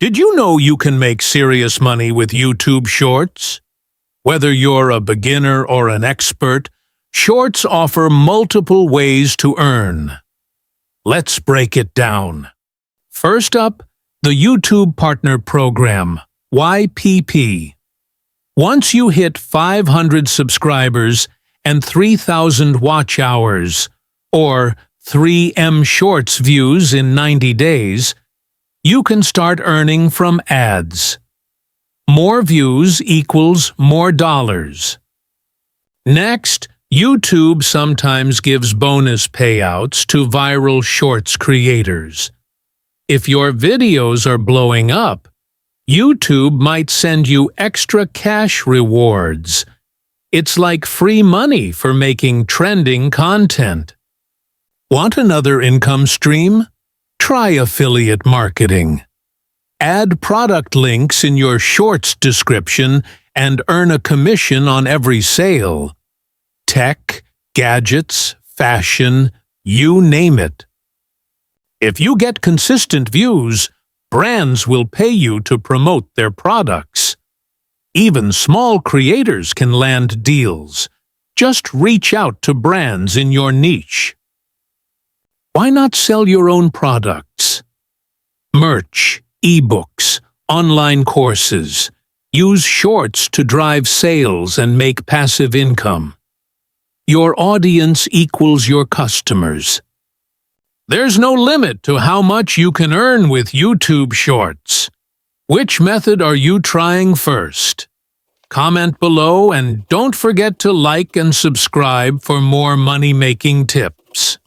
Did you know you can make serious money with YouTube Shorts? Whether you're a beginner or an expert, Shorts offer multiple ways to earn. Let's break it down. First up, the YouTube Partner Program, YPP. Once you hit 500 subscribers and 3,000 watch hours, or 3M Shorts views in 90 days, you can start earning from ads. More views equals more dollars. Next, YouTube sometimes gives bonus payouts to viral Shorts creators. If your videos are blowing up, YouTube might send you extra cash rewards. It's like free money for making trending content. Want another income stream? Try affiliate marketing. Add product links in your Shorts description and earn a commission on every sale. Tech, gadgets, fashion, you name it. If you get consistent views, brands will pay you to promote their products. Even small creators can land deals. Just reach out to brands in your niche. Why not sell your own products? Merch, ebooks, online courses. Use Shorts to drive sales and make passive income. Your audience equals your customers. There's no limit to how much you can earn with YouTube Shorts. Which method are you trying first? Comment below and don't forget to like and subscribe for more money-making tips.